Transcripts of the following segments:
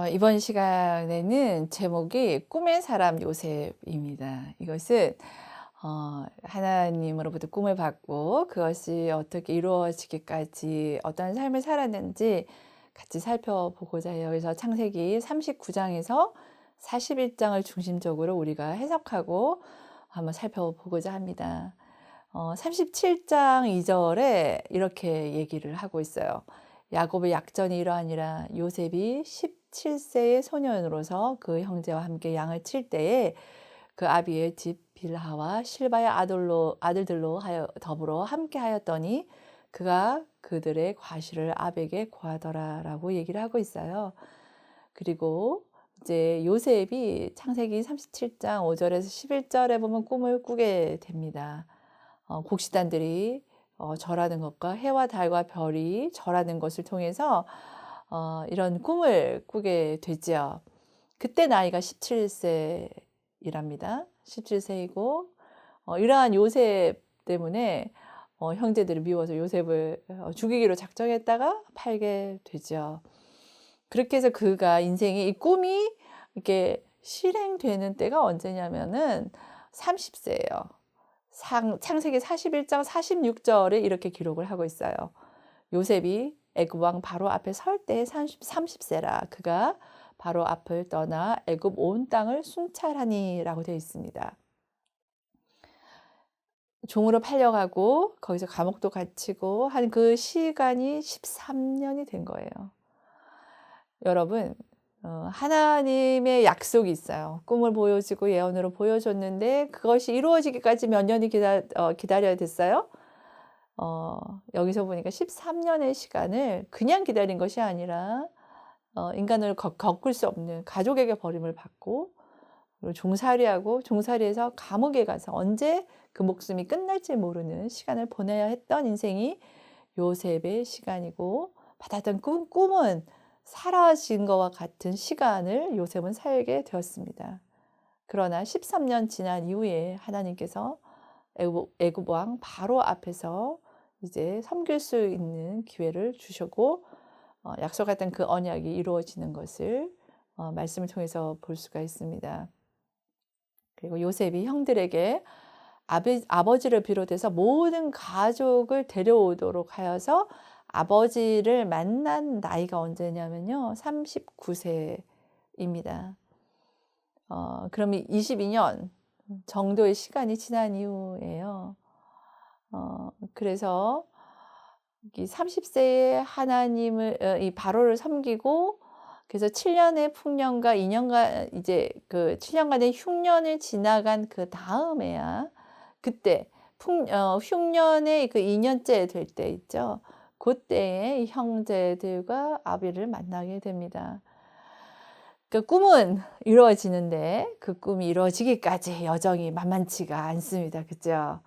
이번 시간에는 제목이 꿈의 사람 요셉입니다. 이것은 하나님으로부터 꿈을 받고 그것이 어떻게 이루어지기까지 어떤 삶을 살았는지 같이 살펴보고자 해요. 그래서 창세기 39장에서 41장을 중심적으로 우리가 해석하고 한번 살펴보고자 합니다. 37장 2절에 이렇게 얘기를 하고 있어요. 야곱의 약전이 이러하니라. 요셉이 17세의 소년으로서 그 형제와 함께 양을 칠 때에 그 아비의 집 빌하와 실바의 아들들로 하여 더불어 함께 하였더니 그가 그들의 과실을 아벡에 구하더라라고 얘기를 하고 있어요. 그리고 이제 요셉이 창세기 37장 5절에서 11절에 보면 꿈을 꾸게 됩니다. 곡식단들이 절하는 것과 해와 달과 별이 절하는 것을 통해서 이런 꿈을 꾸게 되지요. 그때 나이가 17세이랍니다. 17세이고 이러한 요셉 때문에 형제들이 미워서 요셉을 죽이기로 작정했다가 팔게 되죠. 그렇게 해서 그가 인생이 이 꿈이 이렇게 실행되는 때가 언제냐면은 30세예요. 창세기 41장 46절에 이렇게 기록을 하고 있어요. 요셉이 애굽 왕 바로 앞에 설 때에 30세라. 그가 바로 앞을 떠나 애굽 온 땅을 순찰하니라고 되어 있습니다. 종으로 팔려가고 거기서 감옥도 갇히고 한 그 시간이 13년이 된 거예요. 여러분, 하나님의 약속이 있어요. 꿈을 보여주고 예언으로 보여줬는데 그것이 이루어지기까지 몇 년이 기다려야 됐어요. 여기서 보니까 13년의 시간을 그냥 기다린 것이 아니라 인간을 겪을 수 없는 가족에게 버림을 받고 그리고 종살이하고 종살이에서 감옥에 가서 언제 그 목숨이 끝날지 모르는 시간을 보내야 했던 인생이 요셉의 시간이고 받았던 꿈은 사라진 것과 같은 시간을 요셉은 살게 되었습니다. 그러나 13년 지난 이후에 하나님께서 애굽 왕 바로 앞에서 이제 섬길 수 있는 기회를 주셨고 약속했던 그 언약이 이루어지는 것을 말씀을 통해서 볼 수가 있습니다. 그리고 요셉이 형들에게 아버지를 비롯해서 모든 가족을 데려오도록 하여서 아버지를 만난 나이가 언제냐면요. 39세입니다. 그러면 22년 정도의 시간이 지난 이후예요. 그래서 이 30세에 하나님을 이 바로를 섬기고 그래서 7년의 풍년과 2년간 이제 그 7년간의 흉년을 지나간 그 다음에야 그때 흉년의 그 2년째 될 때 있죠. 그때에 이 형제들과 아비를 만나게 됩니다. 그 꿈은 이루어지는데 그 꿈이 이루어지기까지 여정이 만만치가 않습니다. 그죠?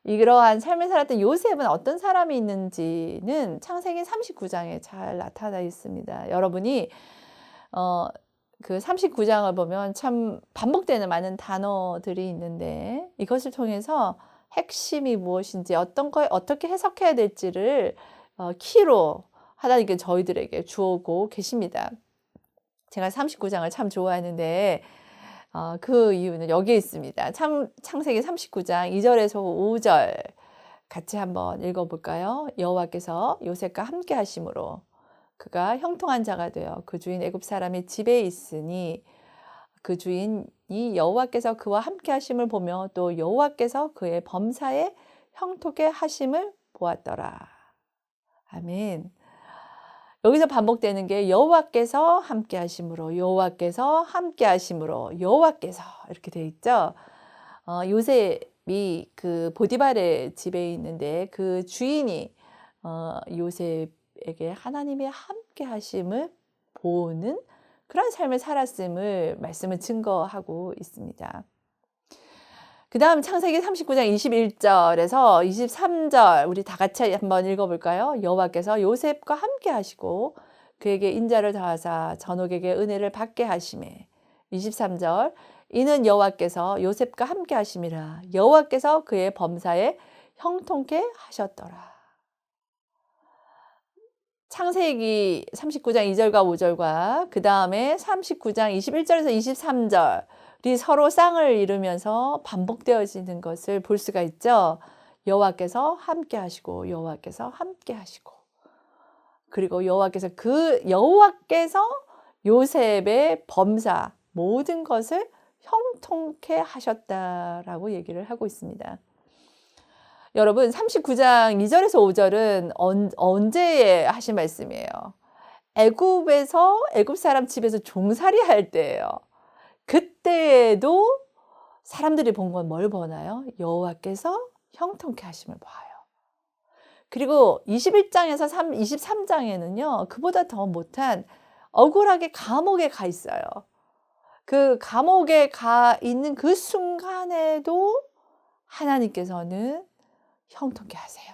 이러한 삶을 살았던 요셉은 어떤 사람이 있는지는 창세기 39장에 잘 나타나 있습니다. 여러분이 그 39장을 보면 참 반복되는 많은 단어들이 있는데 이것을 통해서 핵심이 무엇인지 어떤 걸 어떻게 해석해야 될지를 키로 하나님께 저희들에게 주오고 계십니다. 제가 39장을 참 좋아하는데 그 이유는 여기에 있습니다. 창세기 39장 2절에서 5절 같이 한번 읽어볼까요? 여호와께서 요셉과 함께 하심으로 그가 형통한 자가 되어 그 주인 애굽 사람의 집에 있으니 그 주인이 여호와께서 그와 함께 하심을 보며 또 여호와께서 그의 범사에 형통케 하심을 보았더라. 아멘. 여기서 반복되는 게 여호와께서 함께 하심으로 여호와께서 함께 하심으로 여호와께서 이렇게 돼 있죠. 요셉이 그 보디발의 집에 있는데 그 주인이 요셉에게 하나님의 함께 하심을 보는 그런 삶을 살았음을 말씀을 증거하고 있습니다. 그 다음 창세기 39장 21절에서 23절 우리 다 같이 한번 읽어볼까요? 여호와께서 요셉과 함께 하시고 그에게 인자를 더하사 전옥에게 은혜를 받게 하시매 23절 이는 여호와께서 요셉과 함께 하심이라 여호와께서 그의 범사에 형통케 하셨더라. 창세기 39장 2절과 5절과 그 다음에 39장 21절에서 23절이 서로 쌍을 이루면서 반복되어지는 것을 볼 수가 있죠. 여호와께서 함께 하시고 여호와께서 함께 하시고, 그리고 여호와께서 요셉의 범사 모든 것을 형통케 하셨다라고 얘기를 하고 있습니다. 여러분 39장 2절에서 5절은 언제 하신 말씀이에요? 애굽 사람 집에서 종살이 할 때예요. 그때에도 사람들이 본 건 뭘 보나요? 여호와께서 형통케 하심을 봐요. 그리고 21장에서 23장에는요. 그보다 더 못한 억울하게 감옥에 가 있어요. 그 감옥에 가 있는 그 순간에도 하나님께서는 형통케 하세요.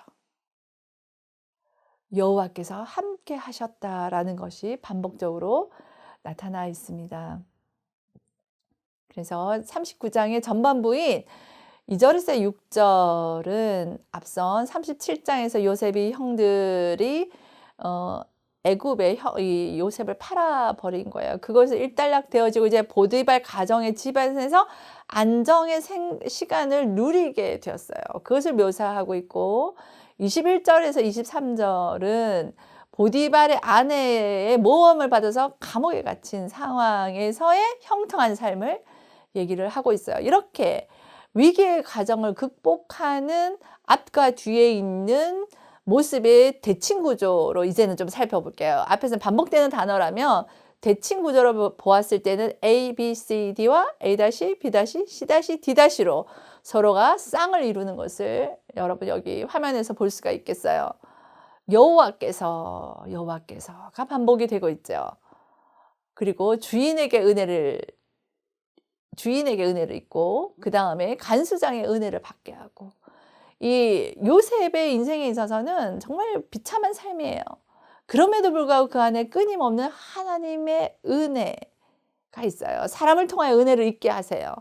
여호와께서 함께 하셨다라는 것이 반복적으로 나타나 있습니다. 그래서 39장의 전반부인 2절에서 6절은 앞선 37장에서 요셉이 형들이 애굽에 이 요셉을 팔아버린 거예요. 그것을 일단락 되어지고 이제 보디발 가정의 집안에서 안정의 시간을 누리게 되었어요. 그것을 묘사하고 있고 21절에서 23절은 보디발의 아내의 모험을 받아서 감옥에 갇힌 상황에서의 형통한 삶을 얘기를 하고 있어요. 이렇게 위기의 과정을 극복하는 앞과 뒤에 있는 모습의 대칭 구조로 이제는 좀 살펴볼게요. 앞에서는 반복되는 단어라면 대칭 구조로 보았을 때는 A, B, C, D와 A-, B-, C-, D-로 서로가 쌍을 이루는 것을 여러분 여기 화면에서 볼 수가 있겠어요. 여호와께서가 반복이 되고 있죠. 그리고 주인에게 은혜를 입고 그 다음에 간수장의 은혜를 받게 하고, 이 요셉의 인생에 있어서는 정말 비참한 삶이에요. 그럼에도 불구하고 그 안에 끊임없는 하나님의 은혜가 있어요. 사람을 통하여 은혜를 잊게 하세요.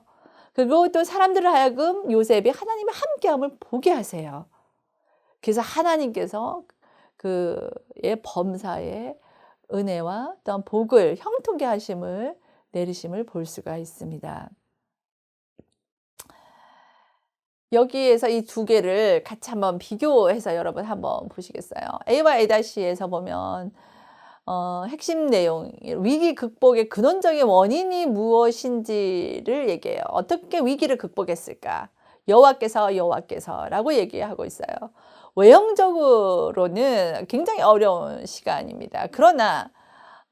그리고 또 사람들을 하여금 요셉이 하나님의 함께함을 보게 하세요. 그래서 하나님께서 그의 범사의 은혜와 또한 복을 형통케 하심을 내리심을 볼 수가 있습니다. 여기에서 이 두 개를 같이 한번 비교해서 여러분 한번 보시겠어요? A와 A-에서 보면 핵심 내용, 위기 극복의 근원적인 원인이 무엇인지를 얘기해요. 어떻게 위기를 극복했을까? 여호와께서라고 얘기하고 있어요. 외형적으로는 굉장히 어려운 시간입니다. 그러나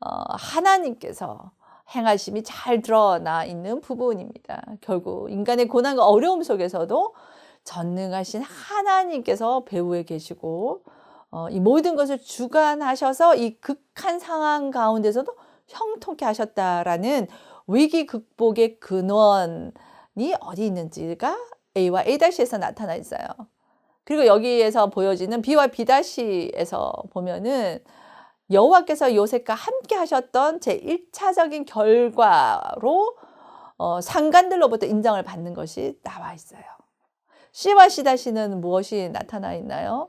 하나님께서 행하심이 잘 드러나 있는 부분입니다. 결국 인간의 고난과 어려움 속에서도 전능하신 하나님께서 배후에 계시고 이 모든 것을 주관하셔서 이 극한 상황 가운데서도 형통케 하셨다라는 위기 극복의 근원이 어디 있는지가 A와 A-에서 나타나 있어요. 그리고 여기에서 보여지는 B와 B-에서 보면은 여호와께서 요셉과 함께 하셨던 제1차적인 결과로 상관들로부터 인정을 받는 것이 나와 있어요. C와 C-는 무엇이 나타나 있나요?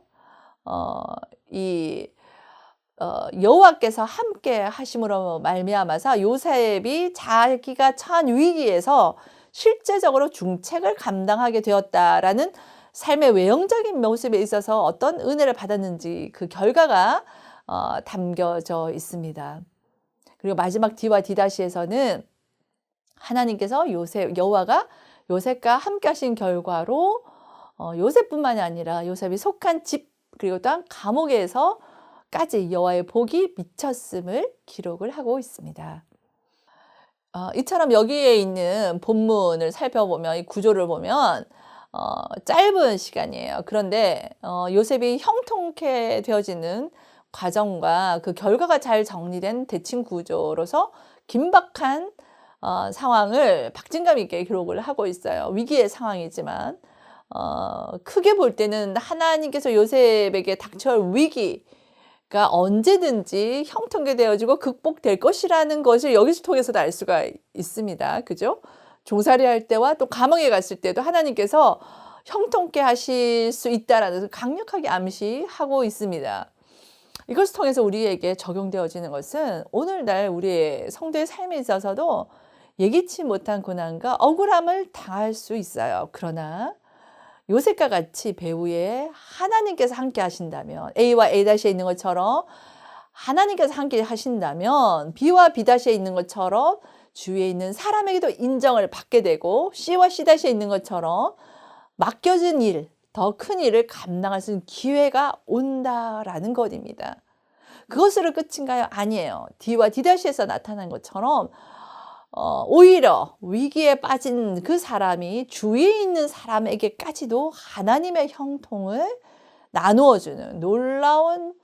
여호와께서 함께 하심으로 말미암아서 요셉이 자기가 처한 위기에서 실제적으로 중책을 감당하게 되었다라는 삶의 외형적인 모습에 있어서 어떤 은혜를 받았는지 그 결과가 담겨져 있습니다. 그리고 마지막 D와 D-에서는 하나님께서 여호와가 요셉과 함께 하신 결과로 요셉뿐만이 아니라 요셉이 속한 집 그리고 또한 감옥에서까지 여호와의 복이 미쳤음을 기록을 하고 있습니다. 이처럼 여기에 있는 본문을 살펴보면 이 구조를 보면 짧은 시간이에요. 그런데 요셉이 형통케 되어지는 과정과 그 결과가 잘 정리된 대칭 구조로서 긴박한 상황을 박진감 있게 기록을 하고 있어요. 위기의 상황이지만 크게 볼 때는 하나님께서 요셉에게 닥쳐올 위기가 언제든지 형통케 되어지고 극복될 것이라는 것을 여기서 통해서도 알 수가 있습니다. 그죠? 종살이 할 때와 또 감옥에 갔을 때도 하나님께서 형통케 하실 수 있다라는 것을 강력하게 암시하고 있습니다. 이것을 통해서 우리에게 적용되어지는 것은 오늘날 우리의 성도의 삶에 있어서도 예기치 못한 고난과 억울함을 당할 수 있어요. 그러나 요셉과 같이 배후에 하나님께서 함께 하신다면, A와 A-에 있는 것처럼 하나님께서 함께 하신다면, B와 B-에 있는 것처럼 주위에 있는 사람에게도 인정을 받게 되고, C와 C-에 있는 것처럼 맡겨진 일, 더 큰 일을 감당할 수 있는 기회가 온다라는 것입니다. 그것으로 끝인가요? 아니에요. D와 D-에서 나타난 것처럼 오히려 위기에 빠진 그 사람이 주위에 있는 사람에게까지도 하나님의 형통을 나누어 주는 놀라운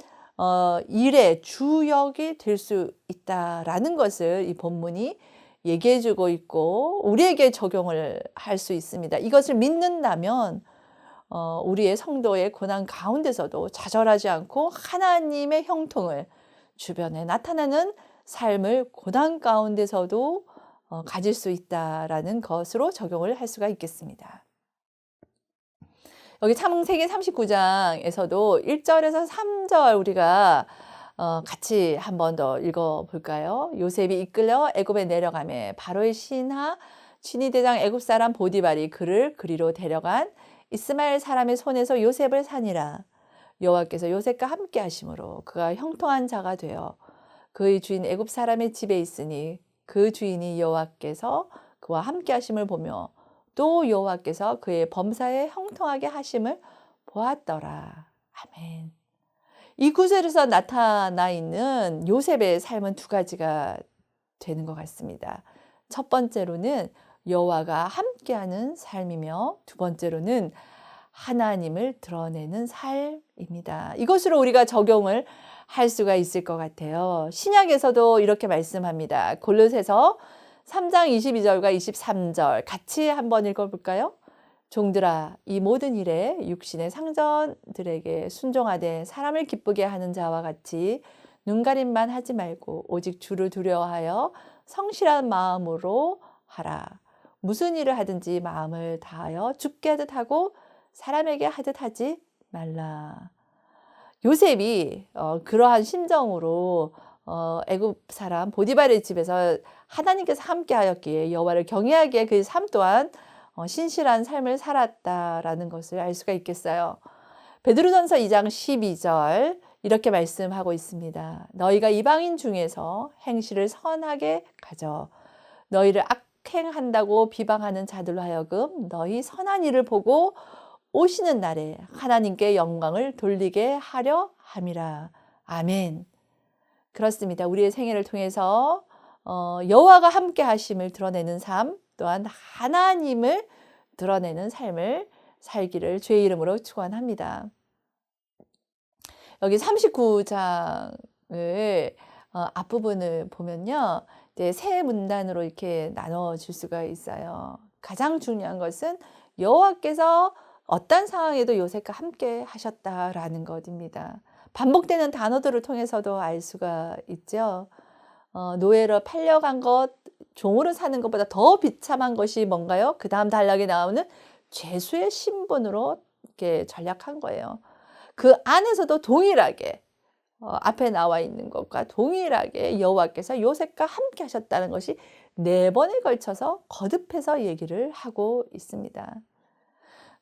일의 주역이 될 수 있다라는 것을 이 본문이 얘기해 주고 있고 우리에게 적용을 할 수 있습니다. 이것을 믿는다면 우리의 성도의 고난 가운데서도 좌절하지 않고 하나님의 형통을 주변에 나타나는 삶을 고난 가운데서도 가질 수 있다라는 것으로 적용을 할 수가 있겠습니다. 여기 창세기 39장에서도 1절에서 3절 우리가 같이 한 번 더 읽어볼까요? 요셉이 이끌려 애굽에 내려가매 바로의 신하 친위대장 애굽 사람 보디발이 그를 그리로 데려간 이스마엘 사람의 손에서 요셉을 사니라. 여호와께서 요셉과 함께 하심으로 그가 형통한 자가 되어 그의 주인 애굽 사람의 집에 있으니 그 주인이 여호와께서 그와 함께 하심을 보며 또 여호와께서 그의 범사에 형통하게 하심을 보았더라. 아멘. 이 구절에서 나타나 있는 요셉의 삶은 두 가지가 되는 것 같습니다. 첫 번째로는 여호와가 함께하는 삶이며 두 번째로는 하나님을 드러내는 삶입니다. 이것으로 우리가 적용을 할 수가 있을 것 같아요. 신약에서도 이렇게 말씀합니다. 골로새서 3장 22절과 23절 같이 한번 읽어볼까요? 종들아 이 모든 일에 육신의 상전들에게 순종하되 사람을 기쁘게 하는 자와 같이 눈가림만 하지 말고 오직 주를 두려워하여 성실한 마음으로 하라. 무슨 일을 하든지 마음을 다하여 주께 하듯 하고 사람에게 하듯 하지 말라. 요셉이 그러한 심정으로 애굽 사람 보디발의 집에서 하나님께서 함께하였기에 여호와를 경외하기에 그 삶 또한 신실한 삶을 살았다라는 것을 알 수가 있겠어요. 베드로전서 2장 12절 이렇게 말씀하고 있습니다. 너희가 이방인 중에서 행실을 선하게 가져 너희를 악행한다고 비방하는 자들로 하여금 너희 선한 일을 보고 오시는 날에 하나님께 영광을 돌리게 하려 함이라. 아멘. 그렇습니다. 우리의 생애를 통해서 여호와가 함께 하심을 드러내는 삶 또한 하나님을 드러내는 삶을 살기를 주의 이름으로 축원합니다. 여기 39장을 앞부분을 보면요. 이제 세 문단으로 이렇게 나눠질 수가 있어요. 가장 중요한 것은 여호와께서 어떤 상황에도 요셉과 함께 하셨다라는 것입니다. 반복되는 단어들을 통해서도 알 수가 있죠. 노예로 팔려간 것, 종으로 사는 것보다 더 비참한 것이 뭔가요? 그 다음 단락에 나오는 죄수의 신분으로 이렇게 전락한 거예요. 그 안에서도 동일하게 앞에 나와 있는 것과 동일하게 여호와께서 요셉과 함께 하셨다는 것이 4번에 걸쳐서 거듭해서 얘기를 하고 있습니다.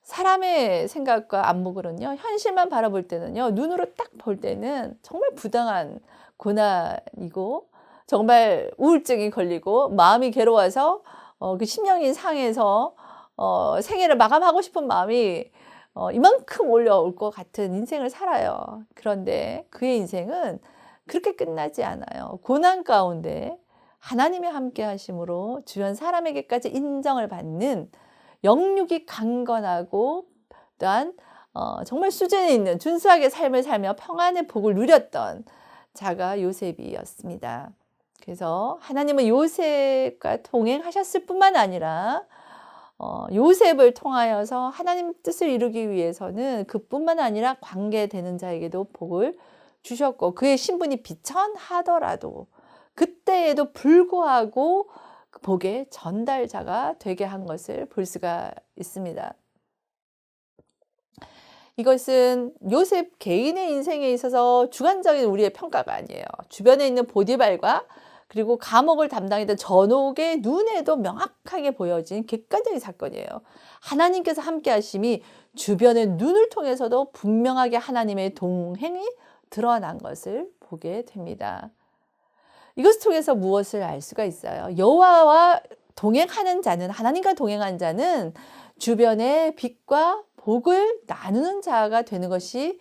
사람의 생각과 안목으로는요, 현실만 바라볼 때는요, 눈으로 딱 볼 때는 정말 부당한 고난이고, 정말 우울증이 걸리고, 마음이 괴로워서, 그 심령이 상해서, 생애를 마감하고 싶은 마음이, 이만큼 올려올 것 같은 인생을 살아요. 그런데 그의 인생은 그렇게 끝나지 않아요. 고난 가운데 하나님의 함께 하심으로 주변 사람에게까지 인정을 받는 영육이 강건하고 또한 정말 수준에 있는 준수하게 삶을 살며 평안의 복을 누렸던 자가 요셉이었습니다. 그래서 하나님은 요셉과 동행하셨을 뿐만 아니라 요셉을 통하여서 하나님 뜻을 이루기 위해서는 그뿐만 아니라 관계되는 자에게도 복을 주셨고 그의 신분이 비천하더라도 그때에도 불구하고 복의 전달자가 되게 한 것을 볼 수가 있습니다. 이것은 요셉 개인의 인생에 있어서 주관적인 우리의 평가가 아니에요. 주변에 있는 보디발과 그리고 감옥을 담당했던 전옥의 눈에도 명확하게 보여진 객관적인 사건이에요. 하나님께서 함께 하심이 주변의 눈을 통해서도 분명하게 하나님의 동행이 드러난 것을 보게 됩니다. 이것을 통해서 무엇을 알 수가 있어요? 여호와와 동행하는 자는, 하나님과 동행하는 자는 주변의 빛과 복을 나누는 자가 되는 것이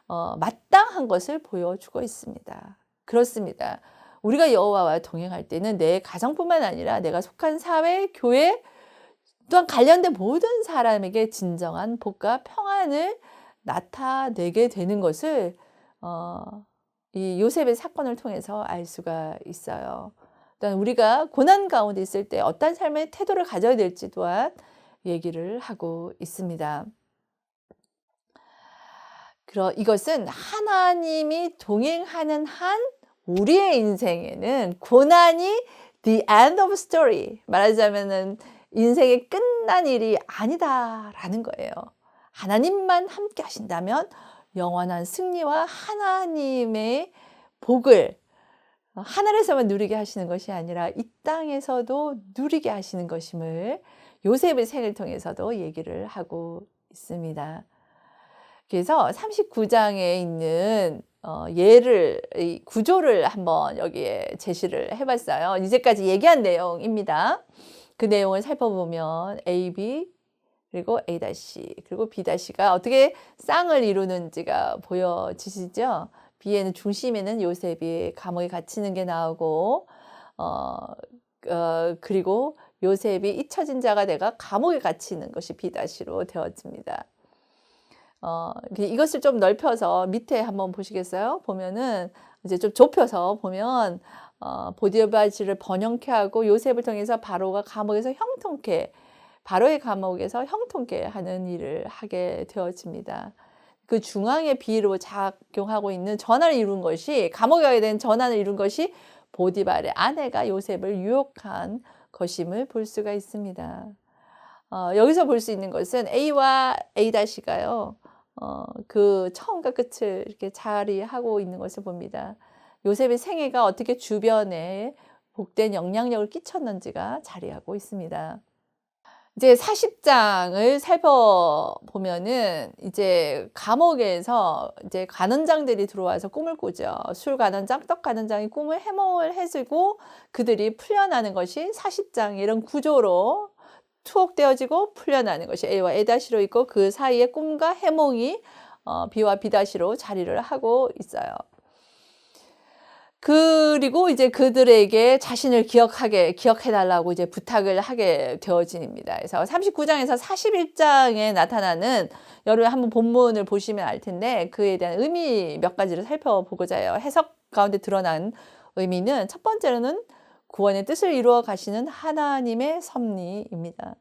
마땅한 것을 보여주고 있습니다. 그렇습니다. 우리가 여호와와 동행할 때는 내 가정뿐만 아니라 내가 속한 사회, 교회 또한 관련된 모든 사람에게 진정한 복과 평안을 나타내게 되는 것을 이 요셉의 사건을 통해서 알 수가 있어요. 일단 우리가 고난 가운데 있을 때 어떤 삶의 태도를 가져야 될지 또한 얘기를 하고 있습니다. 이것은 하나님이 동행하는 한 우리의 인생에는 고난이 the end of story, 말하자면은 인생의 끝난 일이 아니다라는 거예요. 하나님만 함께 하신다면 영원한 승리와 하나님의 복을 하늘에서만 누리게 하시는 것이 아니라 이 땅에서도 누리게 하시는 것임을 요셉의 생을 통해서도 얘기를 하고 있습니다. 그래서 39장에 있는 이 구조를 한번 여기에 제시를 해봤어요. 이제까지 얘기한 내용입니다. 그 내용을 살펴보면 A, B, 그리고 A' 그리고 B'가 어떻게 쌍을 이루는지가 보여지시죠? B에는 중심에는 요셉이 감옥에 갇히는 게 나오고 그리고 요셉이 잊혀진 자가 돼가 감옥에 갇히는 것이 B'로 되어집니다. 이것을 좀 넓혀서 밑에 한번 보시겠어요? 보면은 이제 좀 좁혀서 보면 보디발을 번영케 하고 요셉을 통해서 바로가 감옥에서 형통케, 바로의 감옥에서 형통케 하는 일을 하게 되어집니다. 그 중앙의 비로 작용하고 있는 전환을 이룬 것이, 감옥에 가게 된 전환을 이룬 것이 보디발의 아내가 요셉을 유혹한 것임을 볼 수가 있습니다. 여기서 볼 수 있는 것은 A와 A'가요. 그 처음과 끝을 이렇게 자리하고 있는 것을 봅니다. 요셉의 생애가 어떻게 주변에 복된 영향력을 끼쳤는지가 자리하고 있습니다. 이제 40장을 살펴보면은 이제 감옥에서 이제 간원장들이 들어와서 꿈을 꾸죠. 술 간원장, 떡 간원장이 꿈을 해몽을 해주고 그들이 풀려나는 것이 40장 이런 구조로 투옥되어지고 풀려나는 것이 A와 A'로 있고 그 사이에 꿈과 해몽이 B와 B'로 자리를 하고 있어요. 그리고 이제 그들에게 자신을 기억해달라고 이제 부탁을 하게 되어집니다. 그래서 39장에서 41장에 나타나는 여러분 한번 본문을 보시면 알 텐데 그에 대한 의미 몇 가지를 살펴보고자 해요. 해석 가운데 드러난 의미는 첫 번째로는 구원의 뜻을 이루어 가시는 하나님의 섭리입니다.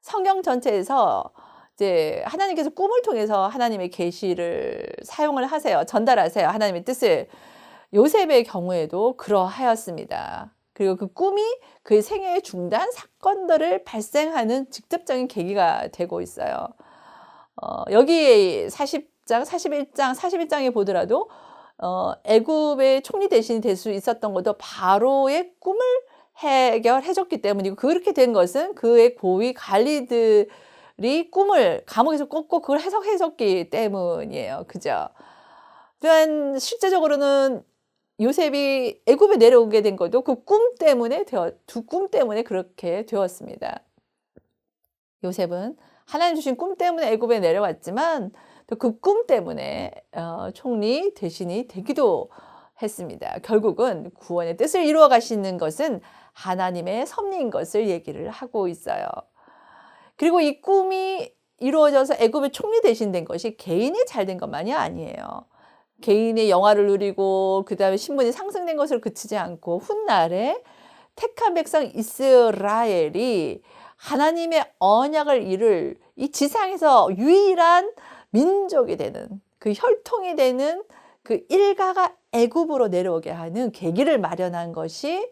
성경 전체에서 이제 하나님께서 꿈을 통해서 하나님의 계시를 사용을 하세요. 전달하세요. 하나님의 뜻을. 요셉의 경우에도 그러하였습니다. 그리고 그 꿈이 그의 생애의 중단 사건들을 발생하는 직접적인 계기가 되고 있어요. 여기 40장, 41장, 41장에 보더라도 애굽의 총리 대신이 될 수 있었던 것도 바로의 꿈을 해결해줬기 때문이고 그렇게 된 것은 그의 고위 관리들이 꿈을 감옥에서 꿨고 그걸 해석해줬기 때문이에요. 그죠? 또한 실제적으로는 요셉이 애굽에 내려오게 된 것도 그 꿈 때문에 두 꿈 때문에 그렇게 되었습니다. 요셉은 하나님 주신 꿈 때문에 애굽에 내려왔지만 또 그 꿈 때문에 총리 대신이 되기도 했습니다. 결국은 구원의 뜻을 이루어 가시는 것은 하나님의 섭리인 것을 얘기를 하고 있어요. 그리고 이 꿈이 이루어져서 애굽의 총리 대신 된 것이 개인이 잘 된 것만이 아니에요. 개인의 영화를 누리고 그 다음에 신분이 상승된 것을 그치지 않고 훗날에 택한 백성 이스라엘이 하나님의 언약을 이룰 이 지상에서 유일한 민족이 되는 그 혈통이 되는 그 일가가 애굽으로 내려오게 하는 계기를 마련한 것이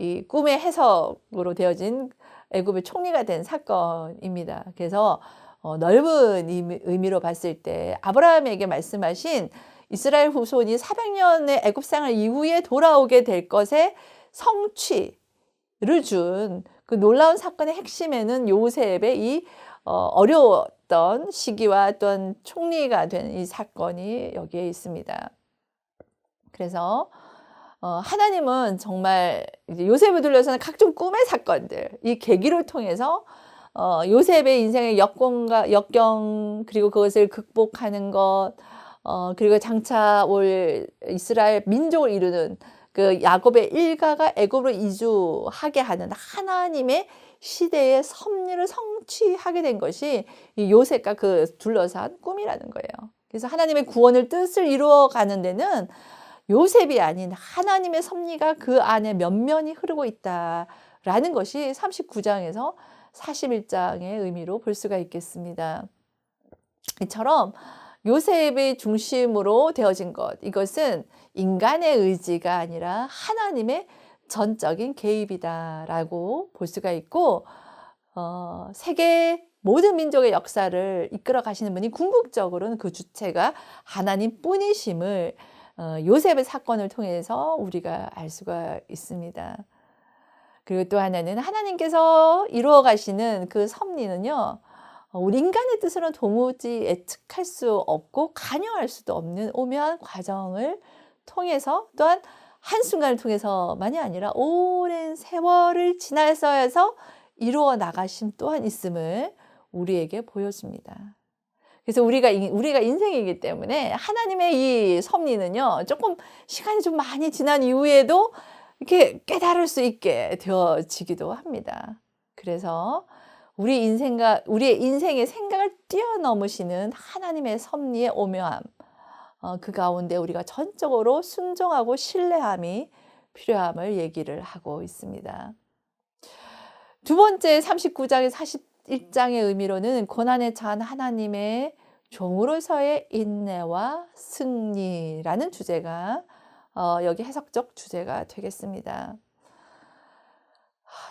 이 꿈의 해석으로 되어진 애굽의 총리가 된 사건입니다. 그래서 넓은 의미로 봤을 때 아브라함에게 말씀하신 이스라엘 후손이 400년의 애굽 생활 이후에 돌아오게 될 것의 성취를 준 그 놀라운 사건의 핵심에는 요셉의 이 어려웠던 시기와 어떤 총리가 된 이 사건이 여기에 있습니다. 그래서 하나님은 정말 이제 요셉을 둘러싸는 각종 꿈의 사건들, 이 계기를 통해서 요셉의 인생의 역경 그리고 그것을 극복하는 것, 그리고 장차 올 이스라엘 민족을 이루는 그 야곱의 일가가 애굽으로 이주하게 하는 하나님의 시대의 섭리를 성취하게 된 것이 이 요셉과 그 둘러싼 꿈이라는 거예요. 그래서 하나님의 구원을 뜻을 이루어가는 데는 요셉이 아닌 하나님의 섭리가 그 안에 면면이 흐르고 있다라는 것이 39장에서 41장의 의미로 볼 수가 있겠습니다. 이처럼 요셉의 중심으로 되어진 것, 이것은 인간의 의지가 아니라 하나님의 전적인 개입이다라고 볼 수가 있고, 세계 모든 민족의 역사를 이끌어 가시는 분이 궁극적으로는 그 주체가 하나님뿐이심을 요셉의 사건을 통해서 우리가 알 수가 있습니다. 그리고 또 하나는 하나님께서 이루어 가시는 그 섭리는요, 우리 인간의 뜻으로는 도무지 예측할 수 없고 관여할 수도 없는 오묘한 과정을 통해서, 또한 한순간을 통해서만이 아니라 오랜 세월을 지나서 해서 이루어 나가심 또한 있음을 우리에게 보여줍니다. 그래서 우리가 인생이기 때문에 하나님의 이 섭리는요, 조금 시간이 좀 많이 지난 이후에도 이렇게 깨달을 수 있게 되어지기도 합니다. 그래서 우리의 인생의 생각을 뛰어넘으시는 하나님의 섭리의 오묘함, 그 가운데 우리가 전적으로 순종하고 신뢰함이 필요함을 얘기를 하고 있습니다. 두 번째 39장의 41장의 의미로는 고난에 처한 하나님의 종으로서의 인내와 승리라는 주제가 여기 해석적 주제가 되겠습니다.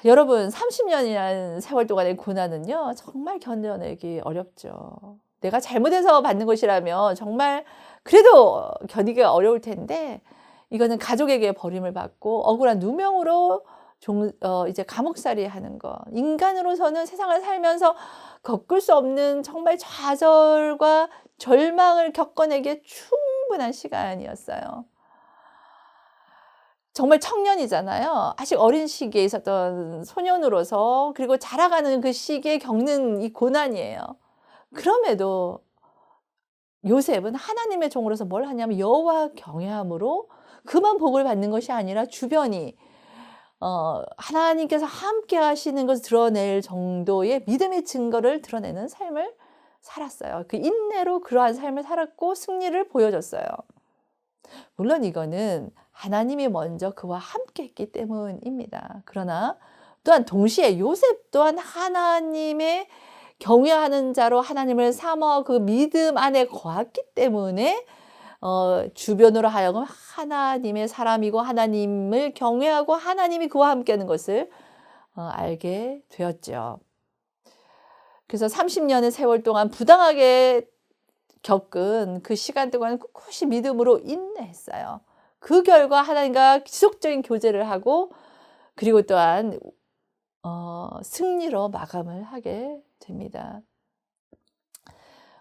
여러분, 30년이라는 세월 동안의 고난은요, 정말 견뎌내기 어렵죠. 내가 잘못해서 받는 것이라면 정말 그래도 견디기가 어려울 텐데, 이거는 가족에게 버림을 받고 억울한 누명으로 이제 감옥살이 하는 거, 인간으로서는 세상을 살면서 겪을 수 없는 정말 좌절과 절망을 겪어내기에 충분한 시간이었어요. 정말 청년이잖아요. 아직 어린 시기에 있었던 소년으로서, 그리고 자라가는 그 시기에 겪는 이 고난이에요. 그럼에도 요셉은 하나님의 종으로서 뭘 하냐면 여호와 경외함으로 그만 복을 받는 것이 아니라 주변이 하나님께서 함께 하시는 것을 드러낼 정도의 믿음의 증거를 드러내는 삶을 살았어요. 그 인내로 그러한 삶을 살았고 승리를 보여줬어요. 물론 이거는 하나님이 먼저 그와 함께 했기 때문입니다. 그러나 또한 동시에 요셉 또한 하나님의 경외하는 자로 하나님을 삼아 그 믿음 안에 거했기 때문에 주변으로 하여금 하나님의 사람이고 하나님을 경외하고 하나님이 그와 함께하는 것을 알게 되었죠. 그래서 30년의 세월 동안 부당하게 겪은 그 시간 동안 꿋꿋이 믿음으로 인내했어요. 그 결과 하나님과 지속적인 교제를 하고, 그리고 또한 승리로 마감을 하게 됩니다.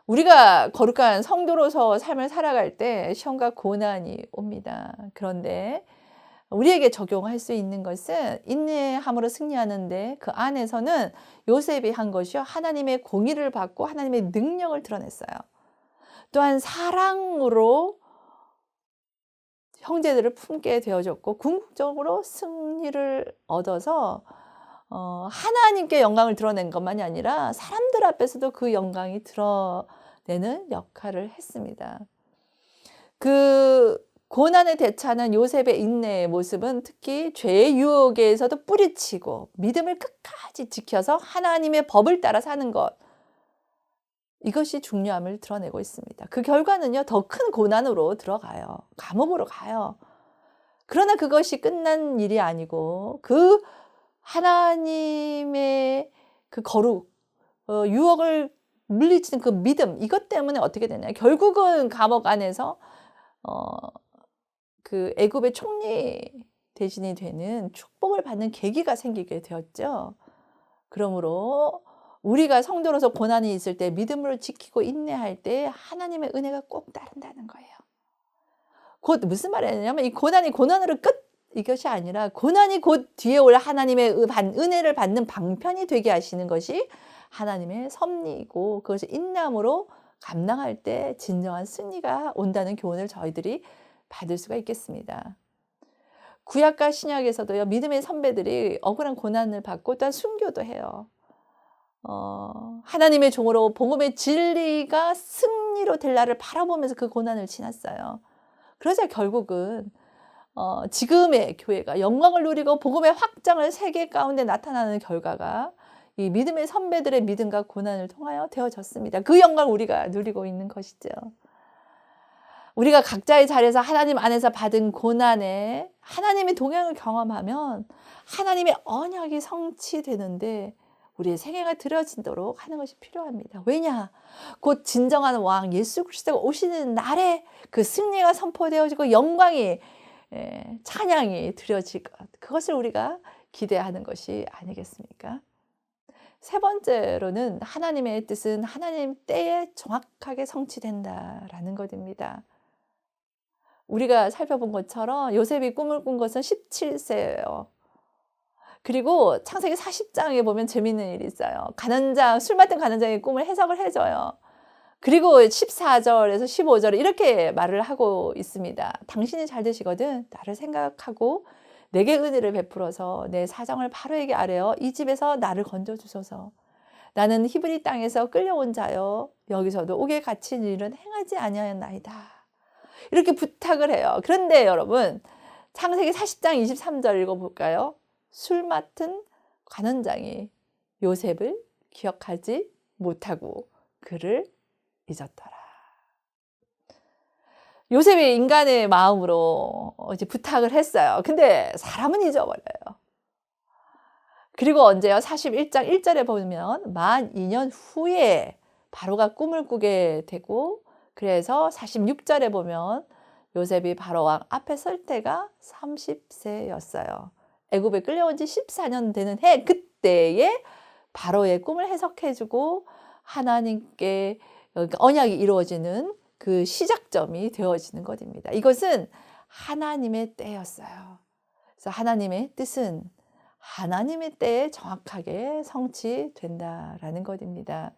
우리가 거룩한 성도로서 삶을 살아갈 때 시험과 고난이 옵니다. 그런데 우리에게 적용할 수 있는 것은 인내함으로 승리하는데, 그 안에서는 요셉이 한 것이요, 하나님의 공의를 받고 하나님의 능력을 드러냈어요. 또한 사랑으로 형제들을 품게 되어졌고, 궁극적으로 승리를 얻어서 하나님께 영광을 드러낸 것만이 아니라 사람들 앞에서도 그 영광이 드러내는 역할을 했습니다. 그 고난에 대처하는 요셉의 인내의 모습은 특히 죄의 유혹에서도 뿌리치고 믿음을 끝까지 지켜서 하나님의 법을 따라 사는 것, 이것이 중요함을 드러내고 있습니다. 그 결과는요, 더 큰 고난으로 들어가요. 감옥으로 가요. 그러나 그것이 끝난 일이 아니고, 그 하나님의 그 거룩, 유혹을 물리치는 그 믿음, 이것 때문에 어떻게 되냐. 결국은 감옥 안에서 어 그 애굽의 총리 대신이 되는 축복을 받는 계기가 생기게 되었죠. 그러므로 우리가 성도로서 고난이 있을 때 믿음을 지키고 인내할 때 하나님의 은혜가 꼭 따른다는 거예요. 곧 무슨 말이냐면 이 고난이 고난으로 끝, 이것이 아니라 고난이 곧 뒤에 올 하나님의 은혜를 받는 방편이 되게 하시는 것이 하나님의 섭리이고, 그것을 인내함으로 감당할 때 진정한 승리가 온다는 교훈을 저희들이 받을 수가 있겠습니다. 구약과 신약에서도요, 믿음의 선배들이 억울한 고난을 받고 또한 순교도 해요. 하나님의 종으로 복음의 진리가 승리로 될 날을 바라보면서 그 고난을 지났어요. 그러자 결국은 지금의 교회가 영광을 누리고 복음의 확장을 세계 가운데 나타나는 결과가 이 믿음의 선배들의 믿음과 고난을 통하여 되어졌습니다. 그 영광을 우리가 누리고 있는 것이죠. 우리가 각자의 자리에서 하나님 안에서 받은 고난에 하나님의 동행을 경험하면 하나님의 언약이 성취되는데 우리의 생애가 드려지도록 하는 것이 필요합니다. 왜냐? 곧 진정한 왕 예수 그리스도가 오시는 날에 그 승리가 선포되어지고 영광이, 찬양이 드려질 것, 그것을 우리가 기대하는 것이 아니겠습니까? 세 번째로는 하나님의 뜻은 하나님 때에 정확하게 성취된다라는 것입니다. 우리가 살펴본 것처럼 요셉이 꿈을 꾼 것은 17세예요. 그리고 창세기 40장에 보면 재미있는 일이 있어요. 술 맡은 가난장의 꿈을 해석을 해줘요. 그리고 14절에서 15절에 이렇게 말을 하고 있습니다. 당신이 잘 되시거든 나를 생각하고 내게 은혜를 베풀어서 내 사정을 바로에게 아뢰어 이 집에서 나를 건져주소서. 나는 히브리 땅에서 끌려온 자여 여기서도 옥에 갇힌 일은 행하지 아니하였나이다. 이렇게 부탁을 해요. 그런데 여러분, 창세기 40장 23절 읽어볼까요? 술 맡은 관원장이 요셉을 기억하지 못하고 그를 잊었더라. 요셉이 인간의 마음으로 이제 부탁을 했어요. 근데 사람은 잊어버려요. 그리고 언제요? 41장 1절에 보면 만 2년 후에 바로가 꿈을 꾸게 되고, 그래서 46절에 보면 요셉이 바로 왕 앞에 설 때가 30세였어요. 애굽에 끌려온 지 14년 되는 해, 그때에 바로의 꿈을 해석해주고 하나님께 언약이 이루어지는 그 시작점이 되어지는 것입니다. 이것은 하나님의 때였어요. 그래서 하나님의 뜻은 하나님의 때에 정확하게 성취된다라는 것입니다.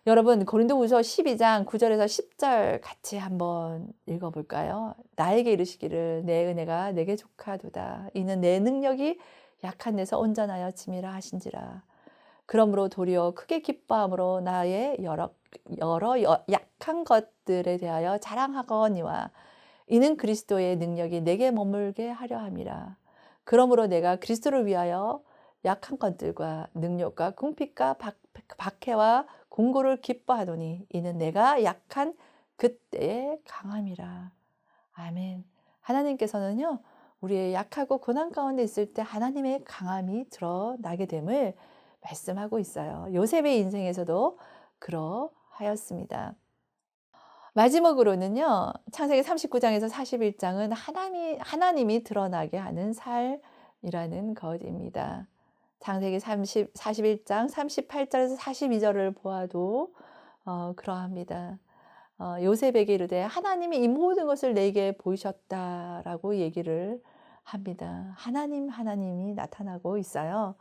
여러분, 고린도후서 12장 9절에서 10절 같이 한번 읽어볼까요? 나에게 이르시기를 내 은혜가 내게 족하도다. 이는 내 능력이 약한 데서 온전하여 짐이라 하신지라. 그러므로 도리어 크게 기뻐함으로 나의 여러 약한 것들에 대하여 자랑하거니와 이는 그리스도의 능력이 내게 머물게 하려 함이라. 그러므로 내가 그리스도를 위하여 약한 것들과 능력과 궁핍과 박해와 공고를 기뻐하노니 이는 내가 약한 그때의 강함이라. 아멘. 하나님께서는요, 우리의 약하고 고난 가운데 있을 때 하나님의 강함이 드러나게 됨을 말씀하고 있어요. 요셉의 인생에서도 그러하였습니다. 마지막으로는요, 창세기 39장에서 41장은 하나님이 드러나게 하는 삶이라는 것입니다. 창세기 41장 38절에서 42절을 보아도 그러합니다. 요셉에게 이르되 하나님이 이 모든 것을 내게 보이셨다라고 얘기를 합니다. 하나님이 나타나고 있어요.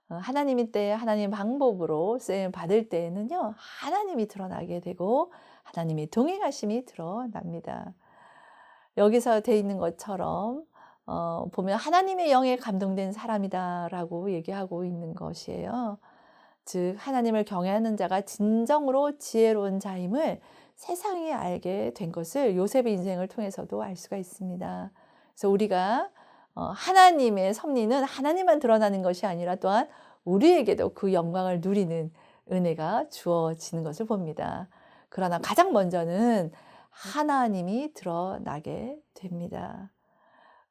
하나님의 때에 하나님 방법으로 쓰임 받을 때에는요, 하나님이 드러나게 되고 하나님의 동행하심이 드러납니다. 여기서 돼 있는 것처럼 보면 하나님의 영에 감동된 사람이다라고 얘기하고 있는 것이에요. 즉 하나님을 경외하는 자가 진정으로 지혜로운 자임을 세상이 알게 된 것을 요셉의 인생을 통해서도 알 수가 있습니다. 그래서 우리가 하나님의 섭리는 하나님만 드러나는 것이 아니라 또한 우리에게도 그 영광을 누리는 은혜가 주어지는 것을 봅니다. 그러나 가장 먼저는 하나님이 드러나게 됩니다.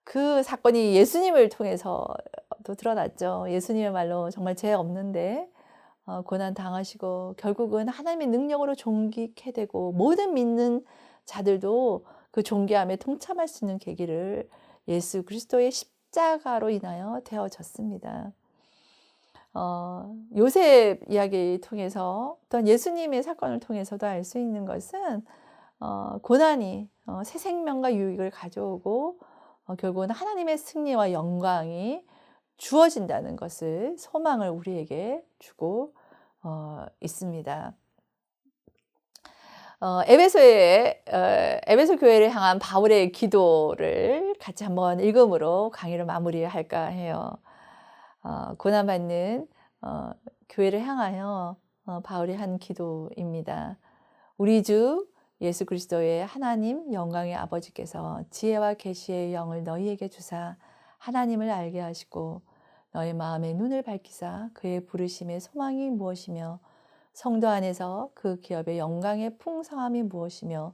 그 사건이 예수님을 통해서도 드러났죠. 예수님의 말로 정말 죄 없는데 고난 당하시고 결국은 하나님의 능력으로 존귀케 되고 모든 믿는 자들도 그 존귀함에 동참할 수 있는 계기를 예수 그리스도의 십자가로 인하여 되어졌습니다. 요셉 이야기 통해서 또한 예수님의 사건을 통해서도 알 수 있는 것은 고난이 새 생명과 유익을 가져오고 결국은 하나님의 승리와 영광이 주어진다는 것을 소망을 우리에게 주고 있습니다. 에베소 교회를 향한 바울의 기도를 같이 한번 읽음으로 강의를 마무리할까 해요. 고난받는 교회를 향하여 바울이 한 기도입니다. 우리 주 예수 그리스도의 하나님 영광의 아버지께서 지혜와 계시의 영을 너희에게 주사 하나님을 알게 하시고 너희 마음의 눈을 밝히사 그의 부르심의 소망이 무엇이며 성도 안에서 그 기업의 영광의 풍성함이 무엇이며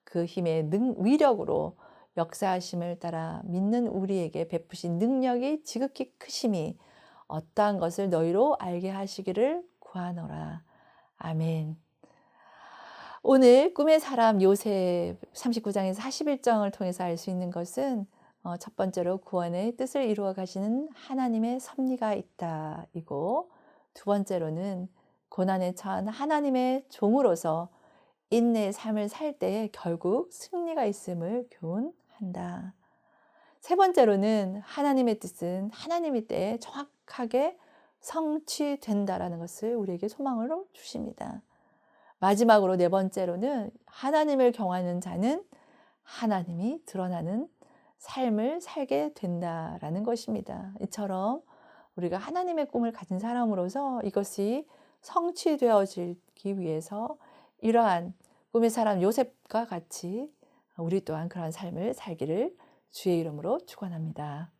그 힘의 위력으로 역사하심을 따라 믿는 우리에게 베푸신 능력이 지극히 크심이 어떠한 것을 너희로 알게 하시기를 구하노라. 아멘. 오늘 꿈의 사람 요셉 39장에서 41장을 통해서 알 수 있는 것은 첫 번째로 구원의 뜻을 이루어 가시는 하나님의 섭리가 있다 이고, 두 번째로는 고난에 처한 하나님의 종으로서 인내의 삶을 살 때에 결국 승리가 있음을 교훈한다. 세 번째로는 하나님의 뜻은 하나님의 때에 정확하게 성취된다라는 것을 우리에게 소망으로 주십니다. 마지막으로 네 번째로는 하나님을 경외하는 자는 하나님이 드러나는 삶을 살게 된다라는 것입니다. 이처럼 우리가 하나님의 꿈을 가진 사람으로서 이것이 성취되어지기 위해서 이러한 꿈의 사람 요셉과 같이 우리 또한 그러한 삶을 살기를 주의 이름으로 축원합니다.